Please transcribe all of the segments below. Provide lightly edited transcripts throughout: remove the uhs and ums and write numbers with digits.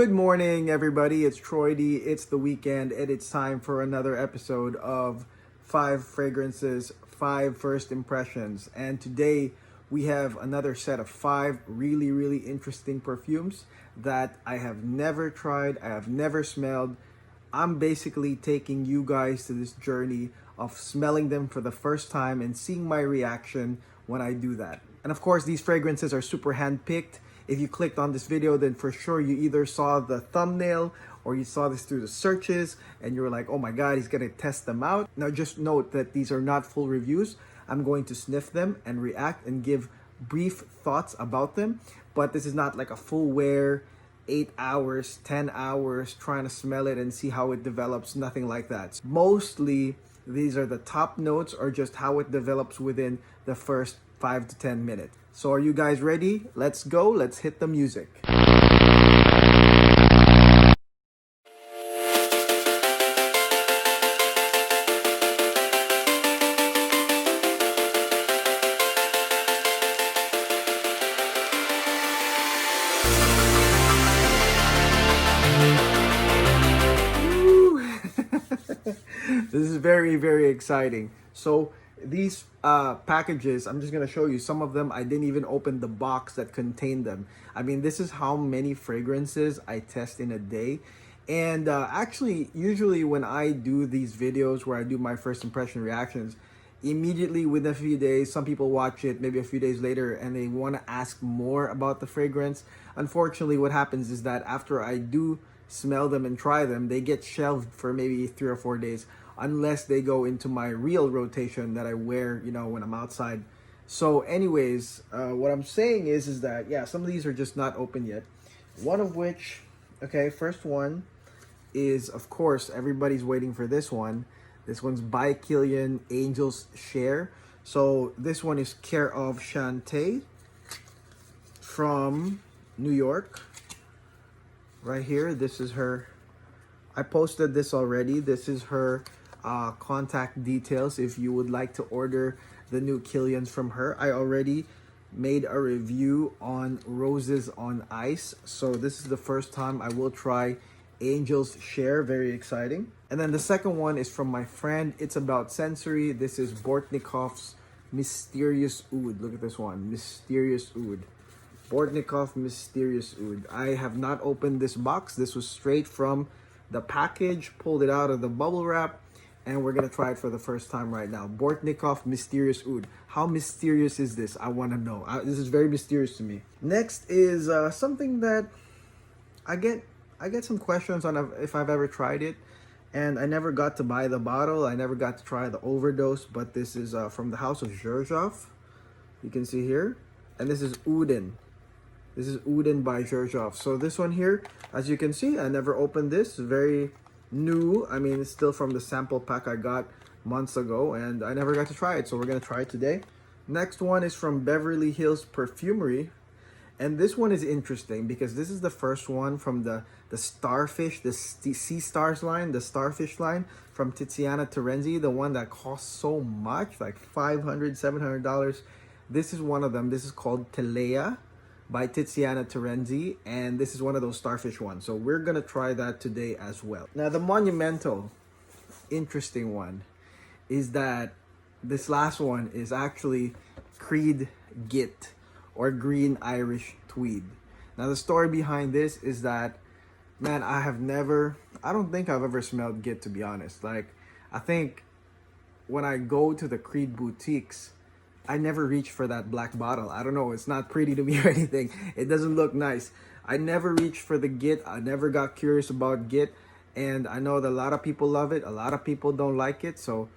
Good morning, everybody. It's Troyd. It's the weekend, and it's time for another episode of 5 Fragrances, 5 First Impressions. And today we have another set of 5 really interesting perfumes that I have never tried, I have never smelled. I'm basically taking you guys to this journey of smelling them for the first time and seeing my reaction when I do that. And of course, these fragrances are super hand-picked. If you clicked on this video, then for sure you either saw the thumbnail or you saw this through the searches and you were like, oh my God, he's gonna test them out. Now just note that these are not full reviews. I'm going to sniff them and react and give brief thoughts about them, but this is not like a full wear, 8 hours, 10 hours, trying to smell it and see how it develops, nothing like that. Mostly, these are the top notes or just how it develops within the first 5 to 10 minutes. So are you guys ready? Let's go. Let's hit the music. This is very exciting. So these packages, I'm just gonna show you some of them. I didn't even open the box that contained them. I mean, this is how many fragrances I test in a day. And actually, usually when I do these videos where I do my first impression reactions, immediately within a few days, some people watch it maybe a few days later and they want to ask more about the fragrance. Unfortunately, what happens is that after I do smell them and try them, they get shelved for maybe 3 or 4 days unless they go into my real rotation that I wear, you know, when I'm outside. So anyways, what I'm saying is that, yeah, some of these are just not open yet. One of which, okay, first one is, of course, everybody's waiting for this one. This one's by Kilian, Angels Share. So this one is care of Shantae from New York. Right here, this is her. I posted this already. This is her contact details if you would like to order the new Kilians from her. I already made a review on Roses on Ice, so this is the first time I will try Angels Share. Very exciting. And then the second one is from my friend. It's about sensory. This is Bortnikoff's Mysterious Oud. Look at this one, Mysterious Oud. Bortnikoff Mysterious Oud. I have not opened this box. This was straight from the package, pulled it out of the bubble wrap, and we're gonna try it for the first time right now. Bortnikoff Mysterious Oud. How mysterious is this? I wanna know. This is very mysterious to me. Next is something that I get some questions on if I've ever tried it, and I never got to buy the bottle. I never got to try the overdose, but this is from the house of Xerjoff. You can see here, and this is Uden. This is Uden by Xerjoff. So this one here, as you can see, I never opened this. Very new. I mean, it's still from the sample pack I got months ago, and I never got to try it. So we're gonna try it today. Next one is from Beverly Hills Perfumery. And this one is interesting because this is the first one from the Starfish, the Sea Stars line, the Starfish line from Tiziana Terenzi, the one that costs so much, like $500, $700. This is one of them. This is called Telea by Tiziana Terenzi, and this is one of those Starfish ones. So we're gonna try that today as well. Now the monumental, interesting one is that this last one is actually Creed Git or Green Irish Tweed. Now the story behind this is that, man, I don't think I've ever smelled Git, to be honest. Like, I think when I go to the Creed boutiques, I never reach for that black bottle. I don't know, it's not pretty to me or anything. It doesn't look nice. I never reached for the Git. I never got curious about Git. And I know that a lot of people love it. A lot of people don't like it. So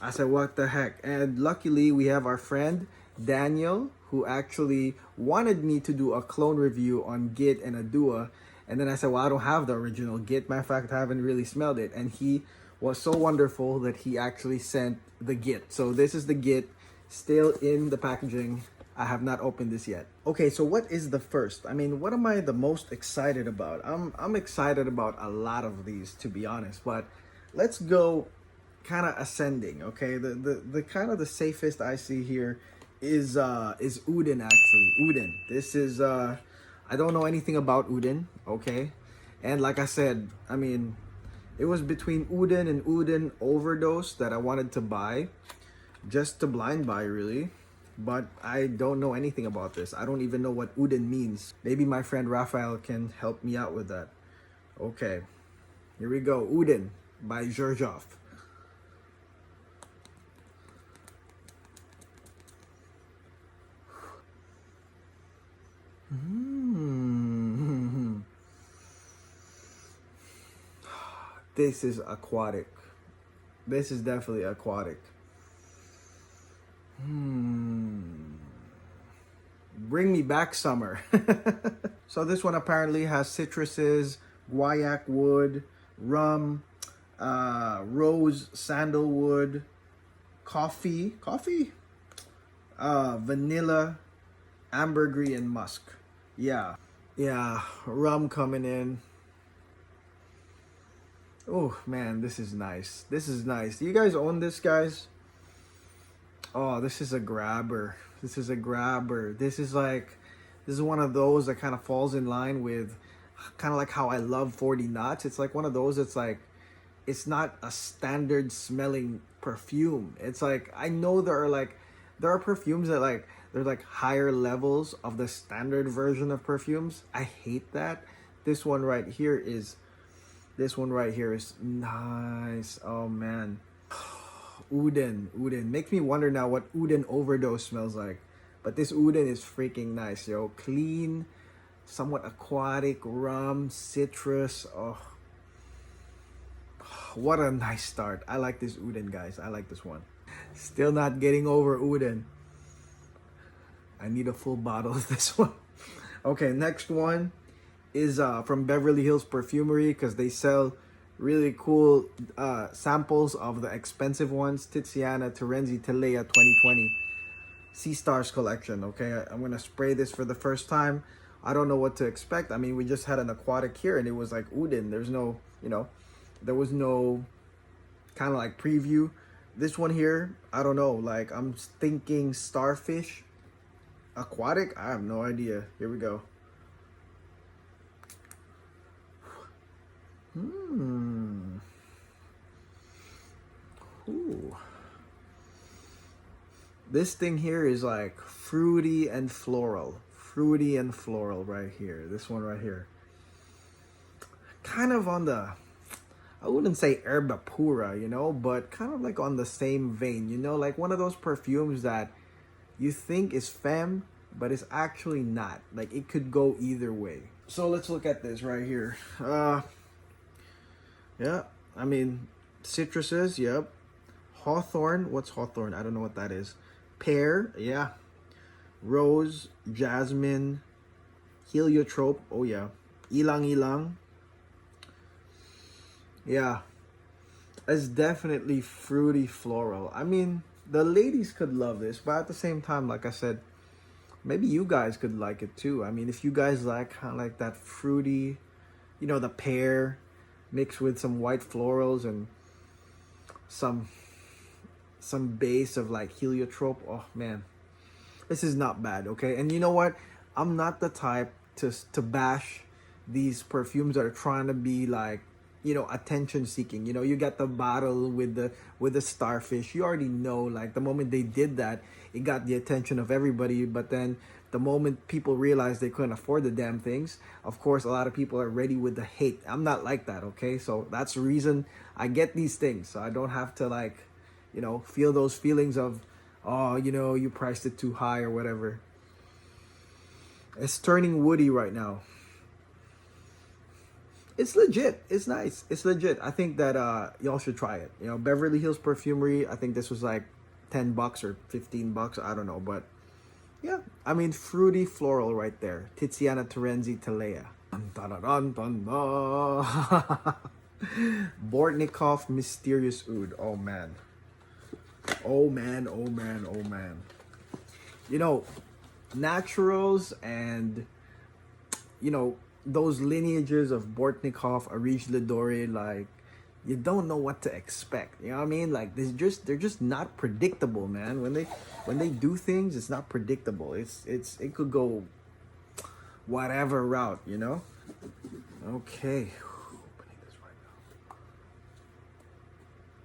I said, what the heck? And luckily, we have our friend Daniel, who actually wanted me to do a clone review on Git and Adua. And then I said, well, I don't have the original Git. Matter of fact, I haven't really smelled it. And he was so wonderful that he actually sent the Git. So this is the Git. Still in the packaging. I have not opened this yet. Okay, so what is the first? I mean, what am I the most excited about? I'm excited about a lot of these, to be honest, but let's go kind of ascending, okay? The kind of the safest I see here is Uden, actually. Uden. This is I don't know anything about Uden, okay? And like I said, I mean, it was between Uden and Uden Overdose that I wanted to buy, just to blind buy really. But I don't know anything about this. I don't even know what Uden means. Maybe my friend Raphael can help me out with that. Okay, here we go. Uden by Xerjoff. This is aquatic. This is definitely aquatic. Bring me back summer. So this one apparently has citruses, guaiac wood, rum, rose, sandalwood, coffee, vanilla, ambergris, and musk. Yeah, rum coming in. Oh man, this is nice. This is nice. Do you guys own this, guys? Oh, this is a grabber. This is a grabber. This is one of those that kind of falls in line with kind of like how I love 40 knots. It's like one of those, it's like, it's not a standard smelling perfume. It's like, I know there are perfumes that like, they're like higher levels of the standard version of perfumes. I hate that. This one right here is nice. Oh man. Uden. Makes me wonder now what Uden Overdose smells like. But this Uden is freaking nice, yo. Clean, somewhat aquatic, rum, citrus. Oh, what a nice start. I like this Uden, guys. I like this one. Still not getting over Uden. I need a full bottle of this one. Okay, next one is from Beverly Hills Perfumery, because they sell really cool samples of the expensive ones. Tiziana Terenzi Telea 2020 Sea Stars collection. Okay, I'm gonna spray this for the first time. I don't know what to expect. I mean, we just had an aquatic here and it was like Uden. There's no, there was no kind of like preview. This one here, I don't know. Like, I'm thinking starfish, aquatic. I have no idea. Here we go. Ooh. This thing here is like fruity and floral. Fruity and floral right here. This one right here. Kind of on the, I wouldn't say herba pura, but kind of like on the same vein, like one of those perfumes that you think is femme, but it's actually not. Like, it could go either way. So let's look at this right here. Yeah, I mean, citruses, yep. Hawthorn, what's hawthorn? I don't know what that is. Pear, yeah. Rose, jasmine, heliotrope, oh yeah. Ilang. Yeah, it's definitely fruity floral. I mean, the ladies could love this, but at the same time, like I said, maybe you guys could like it too. I mean, if you guys like kind of like that fruity, the pear mixed with some white florals and some base of like heliotrope. Oh man, this is not bad. Okay, and you know what? I'm not the type to bash these perfumes that are trying to be like, attention seeking. You got the bottle with the starfish. You already know, like, the moment they did that, it got the attention of everybody. But then the moment people realized they couldn't afford the damn things, of course, a lot of people are ready with the hate. I'm not like that, okay? So that's the reason I get these things. So I don't have to, like, feel those feelings of, oh, you priced it too high or whatever. It's turning woody right now. It's legit. It's nice. It's legit. I think that y'all should try it. Beverly Hills Perfumery, I think this was like $10 or $15. I don't know. But yeah, I mean, fruity floral right there. Tiziana Terenzi Telea. Bortnikoff Mysterious Oud. Oh man. Oh man. Naturals and, those lineages of Bortnikoff, Arish Ledore, like, you don't know what to expect. You know what I mean? Like, they're just not predictable, man. When they do things, it's not predictable. It could go whatever route, Okay. Opening this right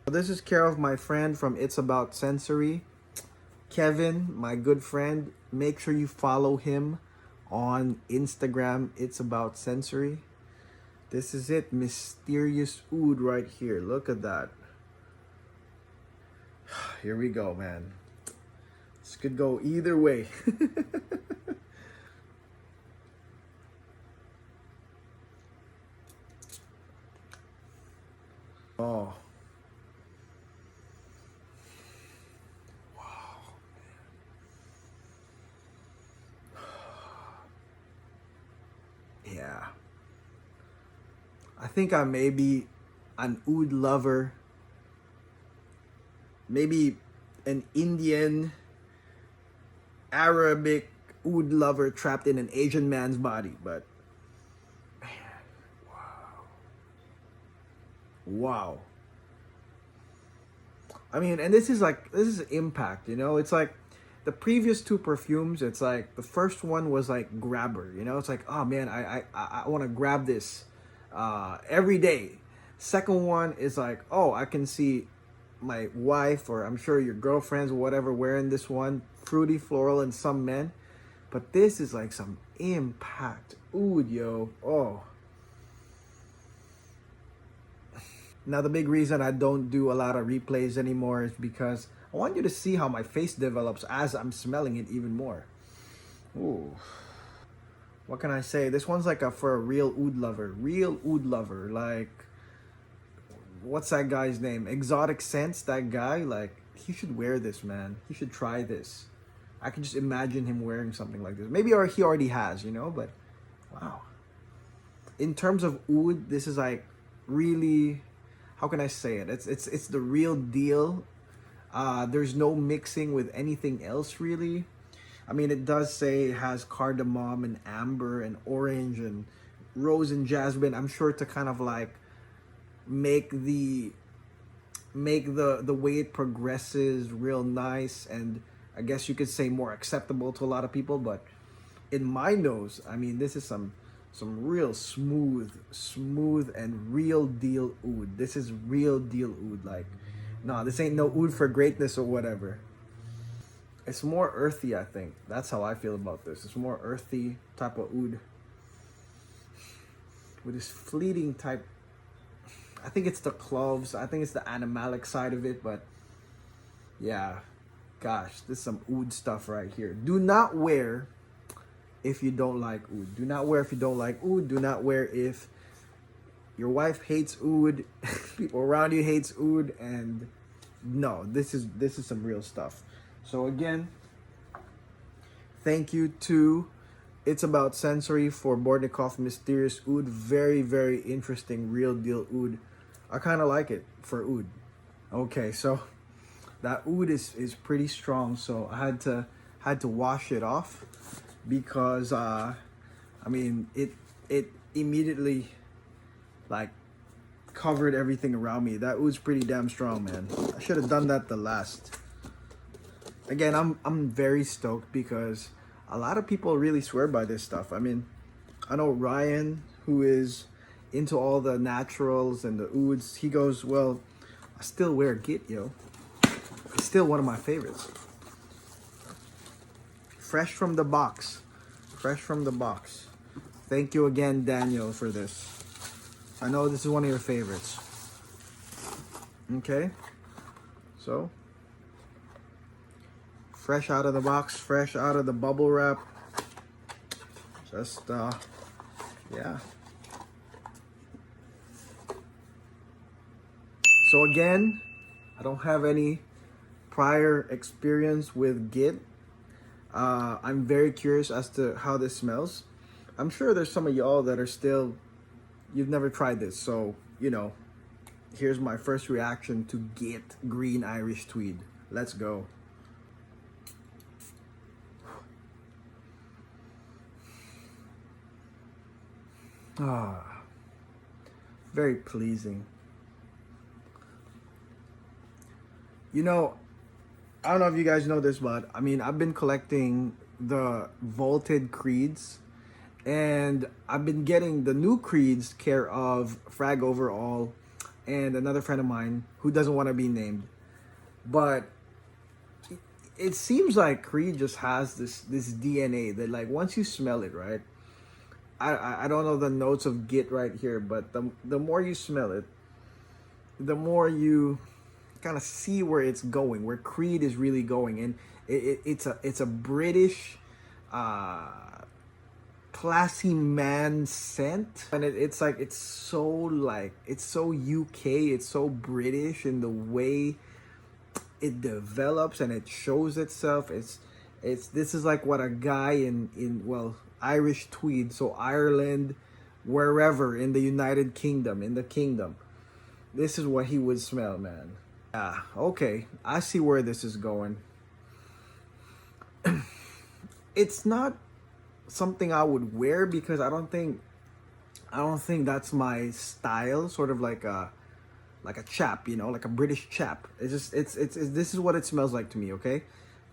now. This is care of my friend from It's About Sensory, Kevin, my good friend. Make sure you follow him on Instagram. It's About Sensory. This is it, Mysterious Oud right here. Look at that. Here we go, man. This could go either way. Oh. Wow. Yeah. I think I may be an oud lover. Maybe an Indian, Arabic oud lover trapped in an Asian man's body. But, man, wow. Wow. I mean, and this is impact, you know? It's like the previous two perfumes, it's like the first one was like grabber, you know? It's like, oh man, I want to grab this every day. Second one is like, oh, I can see my wife, or I'm sure your girlfriends or whatever, wearing this one, fruity, floral, and some men. But this is like some impact oud, yo. Oh. Now, the big reason I don't do a lot of replays anymore is because I want you to see how my face develops as I'm smelling it even more. Ooh. What can I say? This one's like for a real oud lover. Real oud lover. Like, what's that guy's name? Exotic Scents, that guy. Like, he should wear this, man. He should try this. I can just imagine him wearing something like this. Maybe he already has, you know? But, wow. In terms of oud, this is like really... How can I say it? It's the real deal. There's no mixing with anything else, really. I mean, it does say it has cardamom and amber and orange and rose and jasmine. I'm sure to kind of like make the way it progresses real nice, and I guess you could say more acceptable to a lot of people. But in my nose, I mean, this is some real smooth and real deal oud. This is real deal oud. Like, no, this ain't no oud for greatness or whatever. It's more earthy, I think. That's how I feel about this. It's more earthy type of oud. With this fleeting type, I think it's the cloves. I think it's the animalic side of it. But yeah, gosh, this is some oud stuff right here. Do not wear if you don't like oud. Do not wear if you don't like oud. Do not wear if your wife hates oud, people around you hates oud, and no, this is some real stuff. So again, thank you to It's About Sensory for Bortnikoff Mysterious Oud. Very, very interesting real deal oud. I kind of like it for oud. Okay, so that oud is pretty strong, so I had to wash it off because I mean it immediately like covered everything around me. That oud's pretty damn strong, man. I should have done that the last. Again, I'm very stoked because a lot of people really swear by this stuff. I mean, I know Ryan, who is into all the naturals and the ouds, he goes, well, I still wear Git, yo. It's still one of my favorites. Fresh from the box. Fresh from the box. Thank you again, Daniel, for this. I know this is one of your favorites. Okay. So, fresh out of the box, fresh out of the bubble wrap. Just, yeah. So again, I don't have any prior experience with Git. I'm very curious as to how this smells. I'm sure there's some of y'all that are still, you've never tried this. So, you know, here's my first reaction to Git Green Irish Tweed. Let's go. Ah, very pleasing. You know, I don't know if you guys know this, but I mean, I've been collecting the vaulted creeds, And I've been getting the new creeds care of Frag Overall and another friend of mine who doesn't want to be named. But it seems like Creed just has this DNA that, like, once you smell it, right? I don't know the notes of Git right here, but the more you smell it, the more you kind of see where it's going, where Creed is really going. And it's a British classy man scent, and it's like it's so UK, it's so British in the way it develops and it shows itself. It's this is like what a guy in well, Irish Tweed, so Ireland, wherever in the United Kingdom, in the kingdom, this is what he would smell, man. Yeah, okay, I see where this is going. It's not something I would wear because I don't think that's my style. Sort of like a chap, you know, like a British chap. It's just it's this is what it smells like to me. Okay,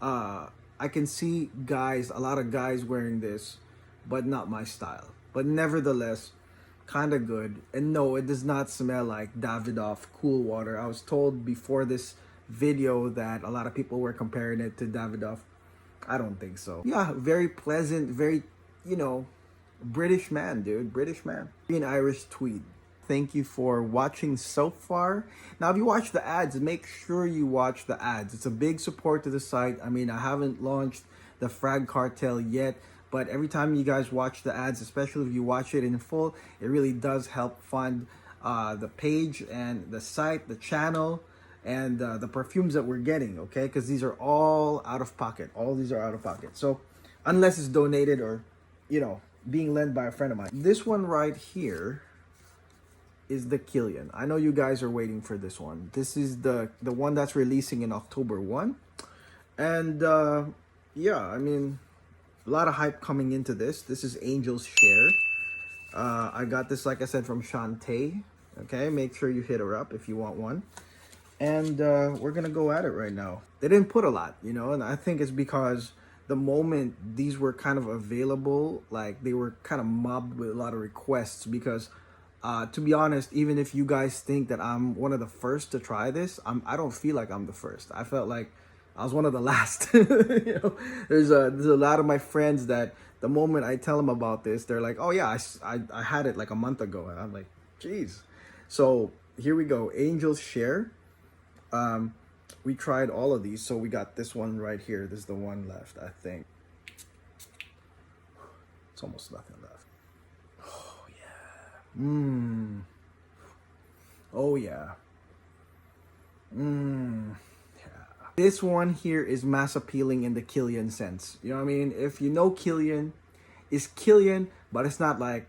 I can see a lot of guys wearing this, but not my style. But nevertheless, kind of good. And no, it does not smell like Davidoff Cool Water. I was told before this video that a lot of people were comparing it to Davidoff. I don't think so. Yeah, very pleasant, very, you know, British man, dude. British man. Being Irish Tweed. Thank you for watching so far. Now, if you watch the ads, make sure you watch the ads. It's a big support to the site. I mean, I haven't launched the Frag Cartel yet, but every time you guys watch the ads, especially if you watch it in full, it really does help fund the page and the site, the channel, and the perfumes that we're getting, okay? Because these are all out of pocket. All these are out of pocket. So unless it's donated or, you know, being lent by a friend of mine. This one right here is the Kilian. I know you guys are waiting for this one. This is the one that's releasing in October 1. And yeah, I mean, a lot of hype coming into this. This is Angel's Share. I got this, like I said, from Shantae. Okay, make sure you hit her up if you want one. And we're gonna go at it right now. They didn't put a lot, you know, and I think it's because the moment these were kind of available, like they were kind of mobbed with a lot of requests. Because to be honest, even if you guys think that I'm one of the first to try this, I don't feel like I'm the first. I felt like I was one of the last. You know, there's a lot of my friends that the moment I tell them about this, they're like, oh yeah, I had it like a month ago. And I'm like, geez. So here we go, Angel's Share. We tried all of these, so we got this one right here. This is the one left, I think. It's almost nothing left. Oh yeah. Oh yeah. Yeah. This one here is mass appealing in the Kilian sense. You know what I mean? If you know Kilian, it's Kilian, but it's not like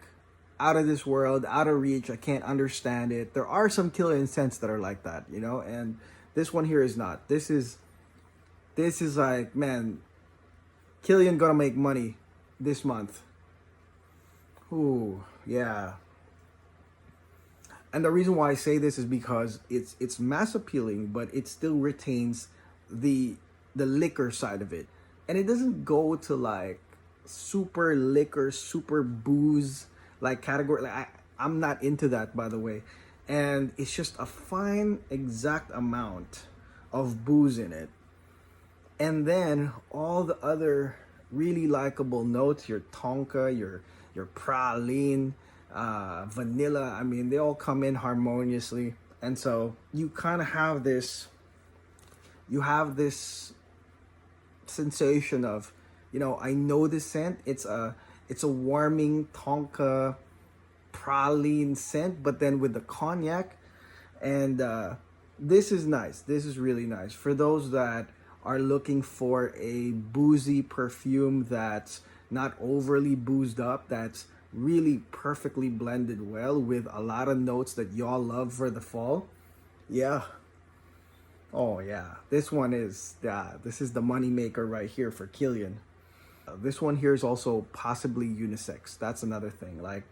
out of this world, out of reach. I can't understand it. There are some Kilian scents that are like that, you know, and this one here is not. This is like, man, Kilian gonna make money this month. Ooh, yeah. And the reason why I say this is because it's mass appealing, but it still retains the liquor side of it. And it doesn't go to like super liquor, super booze like category. Like I'm not into that, by the way. And it's just a fine exact amount of booze in it. And then all the other really likable notes, your tonka, your praline, vanilla, I mean, they all come in harmoniously. And so you kind of have this, sensation of, you know, I know this scent. It's a warming tonka praline scent, but then with the cognac. And this is nice. This is really nice for those that are looking for a boozy perfume that's not overly boozed up, that's really perfectly blended well with a lot of notes that y'all love for the fall. Yeah. Oh yeah, this one is, this is the money maker right here for Kilian. This one here is also possibly unisex. That's another thing. Like,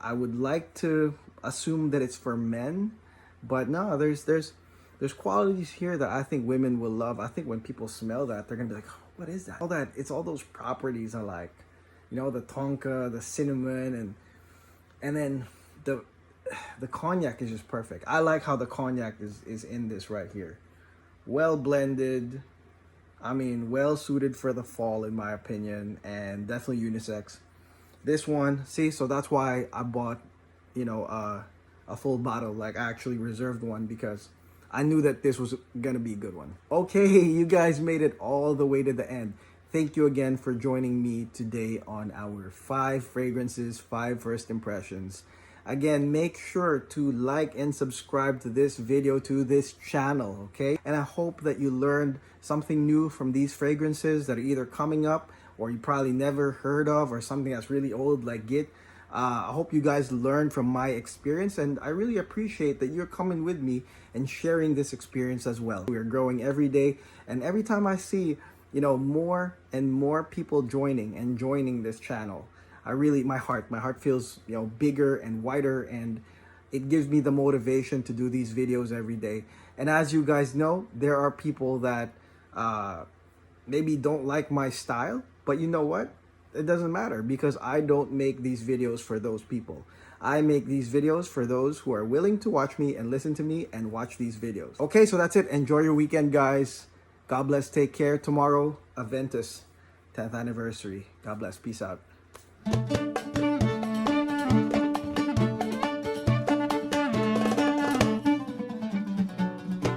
I would like to assume that it's for men, but no, there's qualities here that I think women will love. I think when people smell that, they're gonna be like, oh, what is that? All that, it's all those properties I like. you know, the tonka, the cinnamon, and then the cognac is just perfect. I like how the cognac is in this right here. Well blended. I mean, well suited for the fall in my opinion, and definitely unisex. This one, see, so that's why I bought, you know, a full bottle. Like, I actually reserved one because I knew that this was gonna be a good one. Okay, you guys made it all the way to the end. Thank you again for joining me today on our 5 fragrances, 5 first impressions. Again, make sure to like and subscribe to this video, to this channel, okay? And I hope that you learned something new from these fragrances that are either coming up or you probably never heard of, or something that's really old like Git. I hope you guys learned from my experience, and I really appreciate that you're coming with me and sharing this experience as well. We're growing every day, and every time I see, you know, more and more people joining this channel, my heart feels, you know, bigger and wider, and it gives me the motivation to do these videos every day. And as you guys know, there are people that maybe don't like my style, but you know what? It doesn't matter, because I don't make these videos for those people. I make these videos for those who are willing to watch me and listen to me and watch these videos. Okay, so that's it. Enjoy your weekend, guys. God bless. Take care. Tomorrow, Aventus 10th anniversary. God bless. Peace out.